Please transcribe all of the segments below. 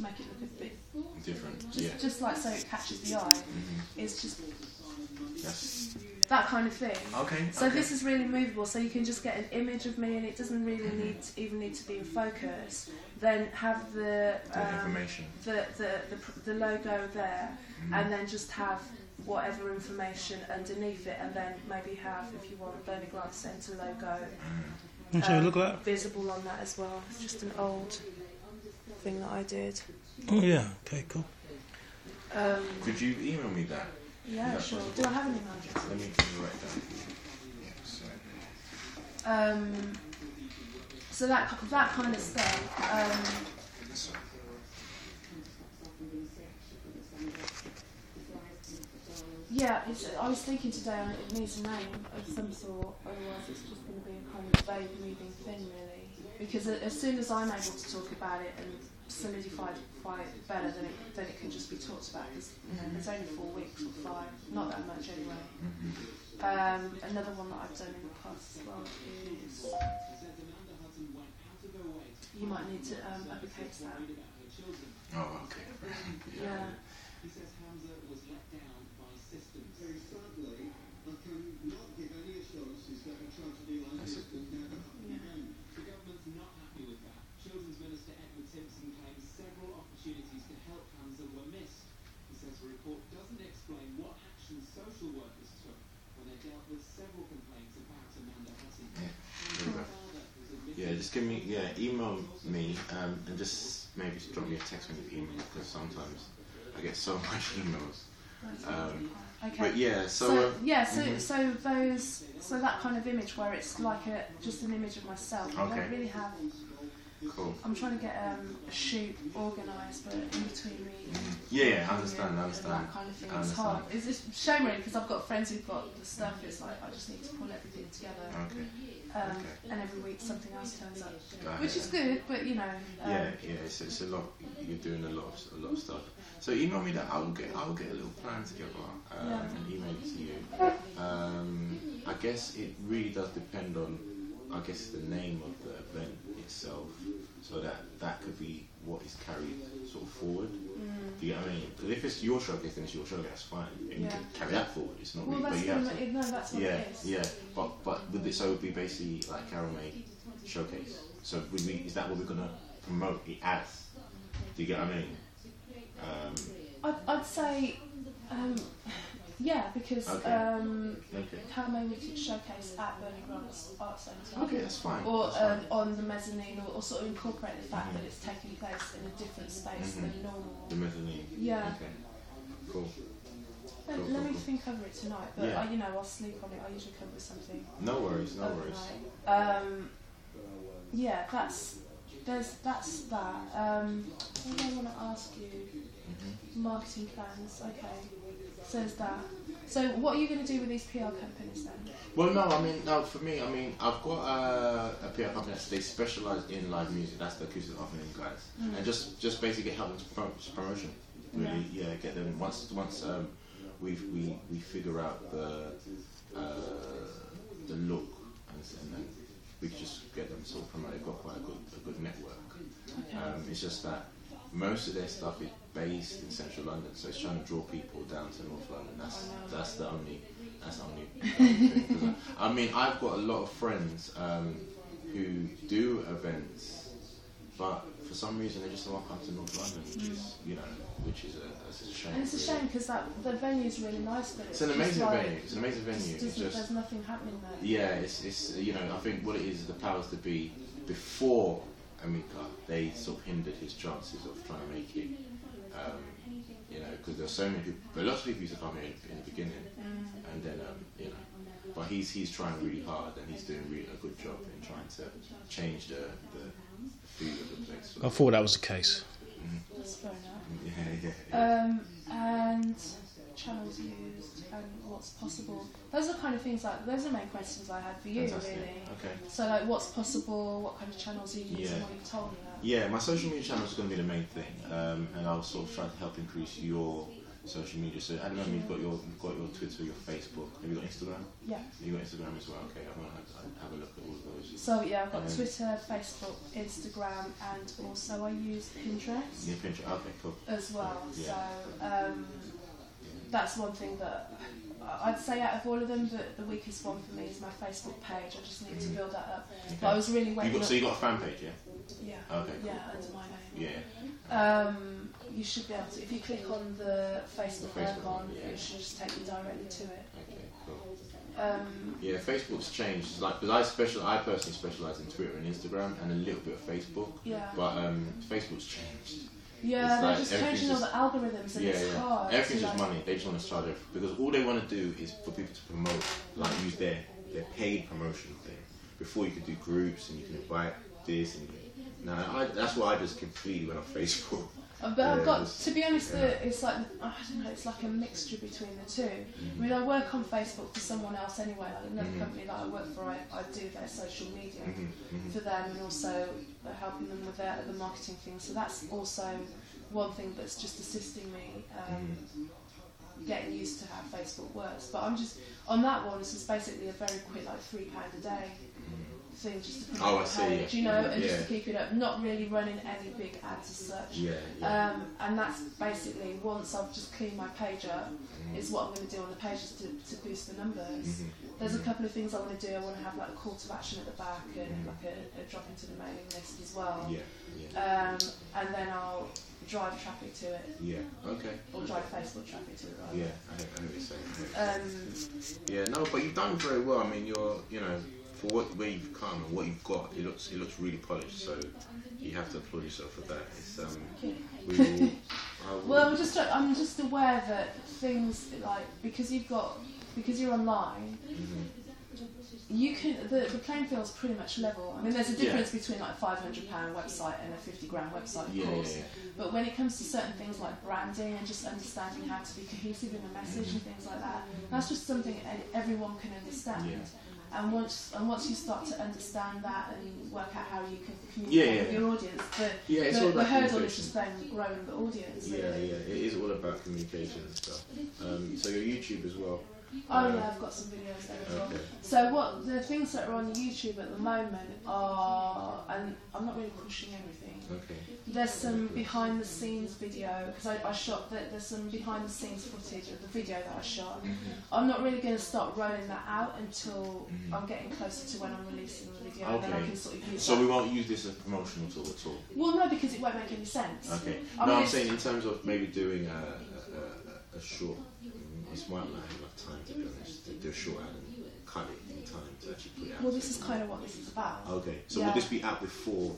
make it look a bit different. Just like so it catches the eye. It's just Yes. that kind of thing. Okay. So this is really movable, so you can just get an image of me, and it doesn't really even need to be in focus. Then have the information, the logo there, and then just have whatever information underneath it, and then maybe have, if you want, Bernie Grant Centre logo look at that. visible on that as well. It's just an old thing that I did. Oh yeah. Okay. Cool. Could you email me that? Yeah, sure. Do I have an email address? Let me write down. So that kind of stuff. Yeah, I was thinking today it needs a name of some sort, otherwise it's just going to be a kind of vague moving thing really. Because as soon as I'm able to talk about it and solidify it better, then it can just be talked about, because it's only 4 weeks or 5, not that much anyway. Another one that I've done in the past as well is, you might need to uppercase that. Oh, okay. Yeah. Yeah, just give me, email me, and just maybe drop me a text when you email, because sometimes I get so much emails. Okay. But yeah, so that kind of image where it's like just an image of myself. I don't really have. Cool. I'm trying to get a shoot organised, but in between me. Yeah, I understand. That kind of thing. It's hard. It's a shame really, because I've got friends who've got the stuff. It's like I just need to pull everything together. Okay. And every week something else turns up, which is good, but you know. It's a lot. You're doing a lot of stuff. So email me that. I'll get a little plan together and email it to you. I guess it really does depend on, the name of the event itself. So that could be what is carried sort of forward. Do you know what I mean? Because if it's your showcase, then it's your showcase. That's fine. And you can carry that forward. It's not. Well, really, but you have to. No, that's what it is. Yeah. But with it, so it would be basically like Carol May showcase. So is that what we're gonna promote it as? Do you get what I mean? I'd say, because Carol May would showcase at Bernie Grant's Art Centre. Okay, that's fine. Or that's fine. on the mezzanine, or sort of incorporate the fact that it's taking place in a different space than normal. The mezzanine. Yeah. Okay. Cool. Let me think over it tonight, but I'll sleep on it. I usually come with something. No worries. Yeah, that's that. What do I want to ask you? Marketing plans. Okay. Says that. So what are you going to do with these PR companies then? Well, for me, I've got a PR company they specialise in live music. That's the Acoustic Afternoon guys, and just basically help them to promotion. Really, get them once we figure out the look, and then we can just get them sort of promoted. They've got quite a good network. Okay. It's just that most of their stuff is based in central London, so it's trying to draw people down to North London. That's the only thing. I've got a lot of friends who do events, but for some reason they just don't want to come to North London, which is a shame. And it's a shame because the venue is really nice, but it's an amazing venue. It's an amazing venue. There's nothing happening there. Yeah, it's I think what it is the powers to be before Amika, they sort of hindered his chances of trying to make it. Because there's so many people, lots of people used to come here in the beginning, and then but he's trying really hard, and he's doing really a good job in trying to change the food of the place. I thought that was the case. That's fair enough. Yeah. And channels used and what's possible. Those are kind of things those are the main questions I had for you. Fantastic. Really. Okay. So what's possible? What kind of channels are you using? What you've told me that. Yeah, my social media channels are going to be the main thing, and I'll sort of try to help increase your social media. So at the moment you've got your Twitter, your Facebook. Have you got Instagram? Yeah. You got Instagram as well. Okay, I'm gonna have a look at all of those. So yeah, I've got Twitter, Facebook, Instagram, and also I use Pinterest. Yeah, Pinterest. Okay, cool. As well. Yeah. So that's one thing that I'd say out of all of them, the weakest one for me is my Facebook page. I just need to build that up. Okay. But I was really waiting. So you got a fan page, yeah? Yeah. Okay. Cool. Yeah, under my name. Yeah. You should be able to. If you click on the Facebook icon, yeah. it should just take you directly to it. Okay, cool. Yeah, Facebook's changed. It's like, because I personally specialise in Twitter and Instagram and a little bit of Facebook. Yeah. But Facebook's changed. Yeah, they're just changing all the algorithms and it's hard. Everything's just money. They just want to charge everything. Because all they want to do is for people to promote, like use their paid promotion thing. Before you could do groups and you can invite this and that's why I just completely went off Facebook. But I've got, to be honest, it's like, I don't know, it's like a mixture between the two. I mean, I work on Facebook for someone else anyway, like another company that I work for, I do their social media for them and also helping them with their other marketing things. So that's also one thing that's just assisting me getting used to how Facebook works. But I'm just, on that one, it's just basically a very quick, like £3 a day thing just to promote the page, you know, and just to keep it up, not really running any big ads as such. And that's basically, once I've just cleaned my page up, is what I'm going to do on the pages to boost the numbers. There's a couple of things I want to do. I want to have like a call to action at the back and like a drop into the mailing list as well. And then I'll drive traffic to it. Or drive Facebook traffic to it, rather. I know what you're saying. No, but you've done very well. I mean, you know, for where you've come and what you've got, it looks really polished. So you have to applaud yourself for that. It's well, I'm just aware that things like because you're online. You can the playing field's pretty much level. I mean, there's a difference between like a £500 website and a £50 website, of course. But when it comes to certain things like branding and just understanding how to be cohesive in a message and things like that, that's just something everyone can understand. And once you start to understand that and work out how you can communicate with your audience, the hurdle is just then growing the audience. Really. It is all about communication and stuff. So your YouTube as well. Oh yeah, I've got some videos there as well. So what the things that are on YouTube at the moment are, and I'm not really pushing everything. There's some behind the scenes video because I shot there's some behind the scenes footage of the video that I shot. I'm not really going to start rolling that out until I'm getting closer to when I'm releasing the video, and then I can sort of use. So we won't use this as promotional tool at all. Well, no, because it won't make any sense. I'm saying in terms of maybe doing a short. It's might not have enough time to be honest to do a short ad and cut it in time to actually put it out. Well, this is kind of what this is about. So will this be out before?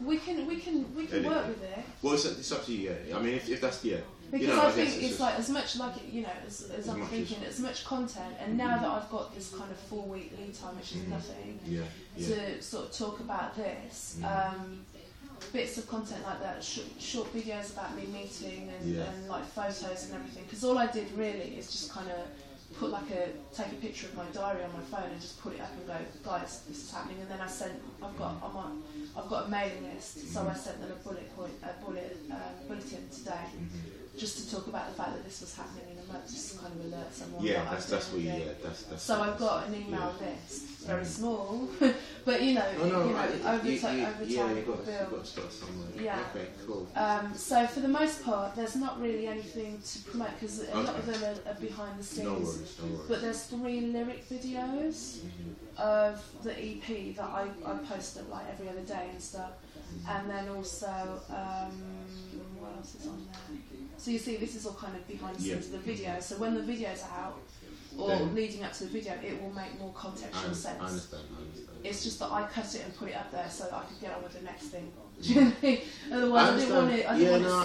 We can work with it. Well, it's up to you. I mean, if that's Because you know, I think it's like as much like you know as I'm thinking, as much content, and now that I've got this kind of 4-week lead time, which is nothing, to sort of talk about this. Bits of content like that, short videos about me meeting and like photos and everything. Because all I did really is just kind of take a picture of my diary on my phone and just put it up and go, guys, this is happening. And then I've got a mailing list, so I sent them a bulletin today, just to talk about the fact that this was happening in a month, just kind of alert someone. That's so I've got an email list, very small, but you know, over time you've got to start somewhere. Okay, cool. So for the most part, there's not really anything to promote because a lot of them are behind the scenes. No worries. But there's 3 lyric videos of the EP that I post up like every other day and stuff, and then also what else is on there? So you see, this is all kind of behind the scenes of the video. So when the video's out, or leading up to the video, it will make more contextual sense. I understand. It's just that I cut it and put it up there so that I could get on with the next thing. Do you know what I mean? Otherwise, I didn't want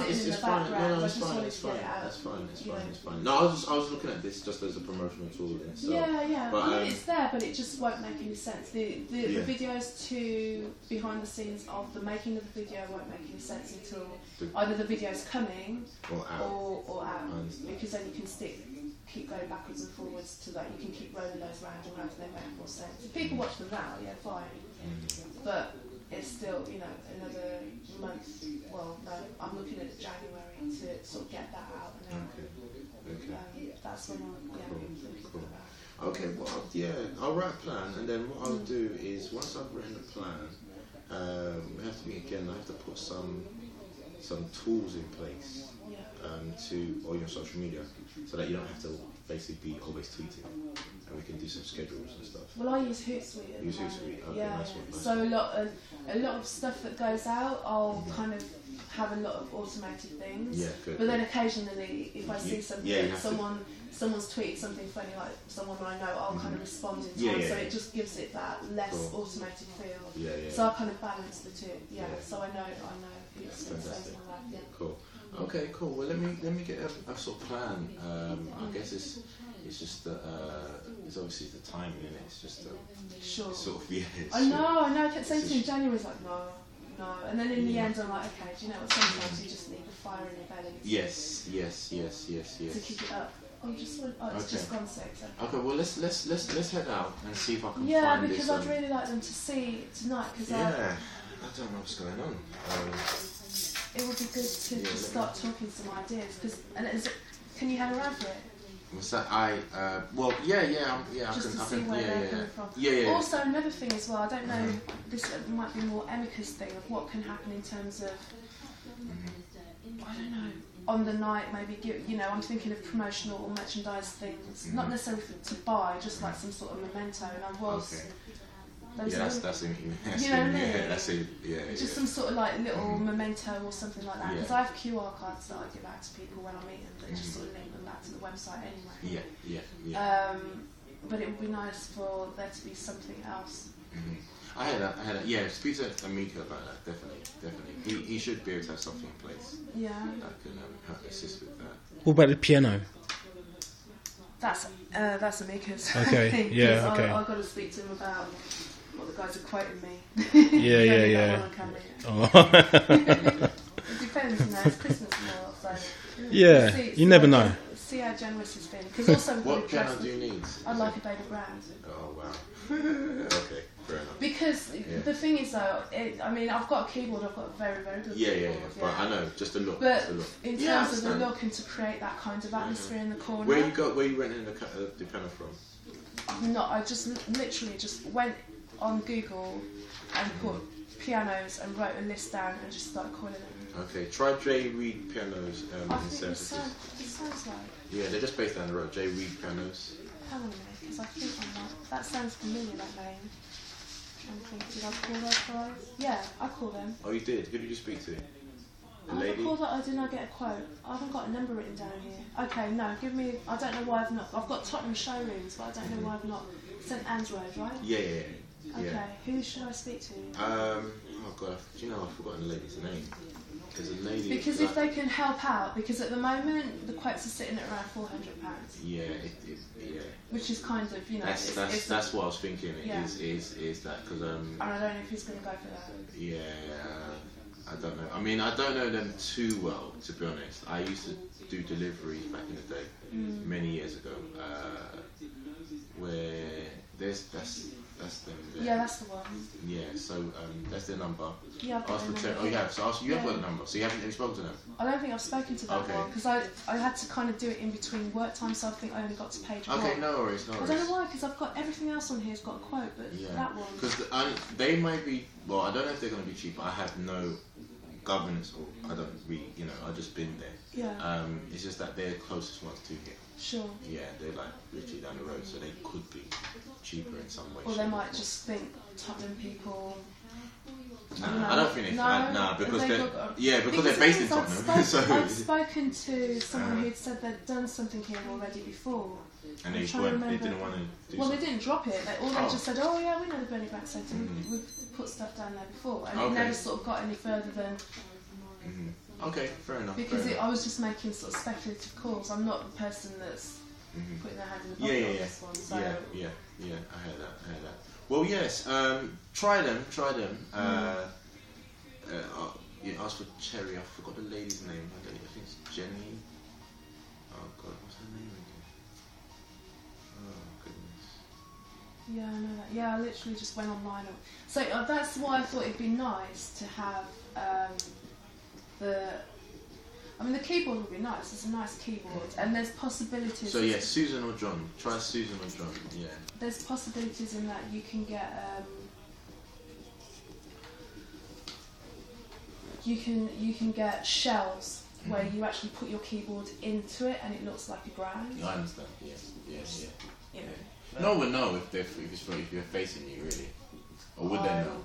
it sitting in the background. I just wanted to get it out. It's fine. No, I was looking at this just as a promotional tool in itself. But, I mean, it's there, but it just won't make any sense. The videos to behind the scenes of the making of the video won't make any sense until either the video's coming or out. Because then you can keep going backwards and forwards to that. You can keep rolling those round and round and they make more sense. If people watch them now, fine. But it's still, you know, another month. Well, no, I'm looking at January to sort of get that out, and then that's when I'm looking at that. Okay, well, I'll write a plan, and then what I'll do is once I've written a plan, we have to I have to put some tools in place on your social media, so that you don't have to basically be always tweeting, and we can do some schedules and stuff. Well, I use Hootsuite. Use Hootsuite. Okay, nice one. So a lot of stuff that goes out, I'll kind of have a lot of automated things. Yeah, good. But then occasionally, if I see something, someone's tweeted something funny, like someone I know, I'll kind of respond in time. So it just gives it that less automated feel. So I kind of balance the two. So I know who's saying that. Cool. Okay, cool. Well, let me get a sort of plan. I guess it's just that it's obviously the timing, and it's just sort of I know. I kept saying to him, January's like no, and then in the end, I'm like, okay, do you know what? Sometimes you just need the fire in your belly. Yes. To keep it up. It's just gone 6. Okay, well let's head out and see if I can find this. Yeah, because I'd really like them to see tonight. Cause I don't know what's going on. It would be good to just start talking some ideas. Can you hang around for it? What's that? Just to see where they're coming from. Also, another thing as well, I don't know, this might be more Emika's thing of what can happen in terms of, I don't know, on the night maybe, I'm thinking of promotional or merchandise things, not necessarily to buy, just like some sort of memento, and I was... that's it. You know what I mean? That's it. Just some sort of like little memento or something like that. Because I have QR cards that I give out to people when I meet them that just sort of link them back to the website anyway. But it would be nice for there to be something else. I had that. Yeah, speak to Amika about that. Definitely. He should be able to have something in place. Yeah. That can help assist with that. What about the piano? That's Amika's. Okay. thing, Yeah. Okay. I've got to speak to him about. Well, the guys are quoting me. Yeah. It depends, it's Christmas now, so... Yeah, you never know. See how generous he's been. Because also... What piano do you need? I'd like a Baby Brand. Oh, wow. Okay, fair enough. Because the thing is, though, I've got a keyboard, I've got a very, very good keyboard. Yeah. But I know, just a look. But in terms of the look and to create that kind of atmosphere in the corner... Where you renting the piano from? I just literally just went on Google and put pianos and wrote a list down and just started calling them. Okay, try J. Reed Pianos I in think it services. sounds like... Yeah, they're just based down the road. J. Reed Pianos. Hang on a minute, because I think I might... That sounds familiar, that name. I'm thinking, did I call those guys? Yeah, I called them. Oh, you did? Who did you speak to? The lady? I called that, or did I get a quote? I haven't got a number written down here. Okay, no, give me... I don't know why I've not... I've got Tottenham showrooms, but I don't know why I've not... St Anne's Road, right? Yeah. Okay, who should I speak to? Oh god, do you know I've forgotten the lady's name? There's a lady. Because if they can help out, because at the moment the quotes are sitting at around £400. Yeah, which is kind of, that's what I was thinking. Is that because and I don't know if he's going to go for that. Yeah, I don't know. I don't know them too well, to be honest. I used to do delivery back in the day, many years ago, where that's them there. Yeah, that's the one. Yeah, so that's their number. Yeah, I've got ask their for number. you have. So you have got the number. So have you spoken to them? I don't think I've spoken to that one because I had to kind of do it in between work time, so I think I only got to page 1. Okay, no worries. I don't know why, because I've got everything else on here's got a quote, but that one. Because they might be. Well, I don't know if they're going to be cheap. I have no governance, or I don't really. I've just been there. Yeah. It's just that they're the closest ones to here. Sure. Yeah, they're like literally down the road, so they could be cheaper in some way. Or they might just think Tottenham people. Nah, I don't think they because they're based in Tottenham. I've spoken to someone who'd said they'd done something here already before. And they didn't want to do Well, they didn't drop it. They just said, oh yeah, we know the Bernie Grant Centre. We've put stuff down there before. And it never sort of got any further than... Okay, fair enough. Because I was just making sort of speculative calls. I'm not the person that's putting their hand in the pocket on this one. So. Yeah, I heard that. Well, yes, try them. You asked for Cherry, I forgot the lady's name. I think it's Jenny. Oh God, what's her name again? Oh goodness. Yeah, I know that. Yeah, I literally just went online. So that's why I thought it'd be nice to have the keyboard would be nice. It's a nice keyboard, and there's possibilities. So yeah, Susan or John. Try Susan or John. Yeah. There's possibilities in that you can get you can get shelves where you actually put your keyboard into it, and it looks like a grand. I understand. Yes. Yes. Yeah. You know. No one would know if you're facing you, really, or would they know?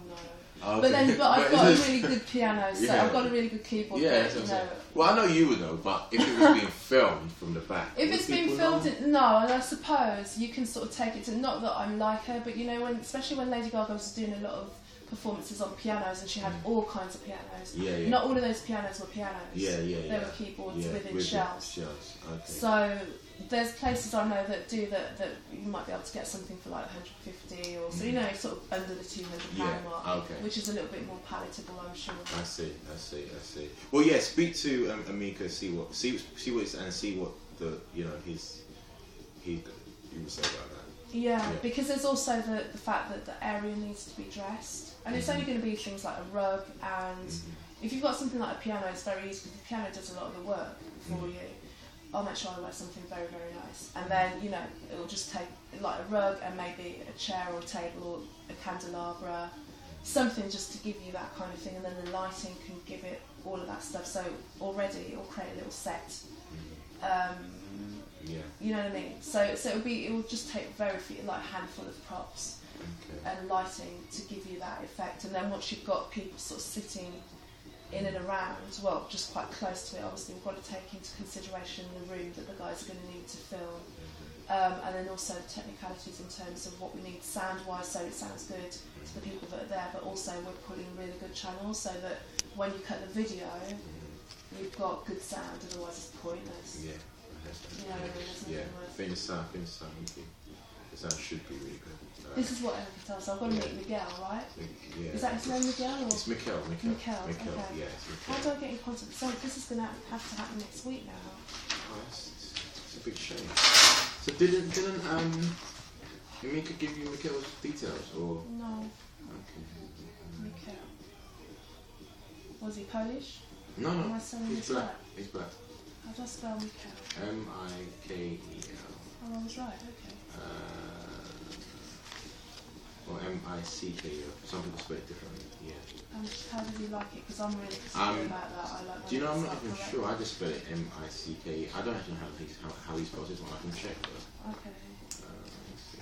Oh, okay. But I've got a really good piano, so yeah. I've got a really good keyboard. Yeah, but, that's what I'm saying. Well, I know you would know, but if it was being filmed from the back, if it's been filmed, no, and I suppose you can sort of take it to, not that I'm like her, but you know, especially when Lady Gaga was doing a lot of performances on pianos, and she had all kinds of pianos. Yeah. Not all of those pianos were pianos. Yeah. They were keyboards within shelves. Okay. So there's places I know that do that you might be able to get something for like 150 or so, you know, sort of under the £200 mark, which is a little bit more palatable, I'm sure. I see. Well, yeah, speak to Amika, see what and see what he would say about that. Yeah, because there's also the fact that the area needs to be dressed, and it's only going to be things like a rug, and if you've got something like a piano, it's very easy because the piano does a lot of the work for you. I'll make sure I wear something very, very nice, and then, you know, it'll just take like a rug and maybe a chair or a table or a candelabra, something just to give you that kind of thing, and then the lighting can give it all of that stuff. So already it'll create a little set. You know what I mean? So it will just take a handful of props and lighting to give you that effect, and then once you've got people sort of sitting in and around, well, just quite close to it, obviously we've got to take into consideration the room that the guys are going to need to film, and then also the technicalities in terms of what we need sound-wise, so it sounds good to the people that are there, but also we're putting really good channels so that when you cut the video, you've got good sound, otherwise it's pointless. Yeah. You know, there's nothing worth. Finish sound. The sound should be really good. This is what Emma can tell, so I've got to meet Miguel, right? Yeah. Is that his name, Miguel? Or? It's Miguel. Okay. Yeah, it's Miguel. How do I get in contact? So this is going to have to happen next week now. Oh, it's a big shame. So didn't Amika give you Miguel's details, or? No. Okay. Miguel. Was he Polish? No. Am I saying He's black. He's black. How do I spell Miguel? M-I-K-E-L. Oh, I was right, okay. Or M-I-C-K-E-L. Some people spell it differently, yeah. How did he like it? Because I'm really concerned about that. I like. Do you know, I'm not even sure. I just spell it M-I-C-K-E. I don't actually know how he spells this one. I can check though. Okay. Let's see.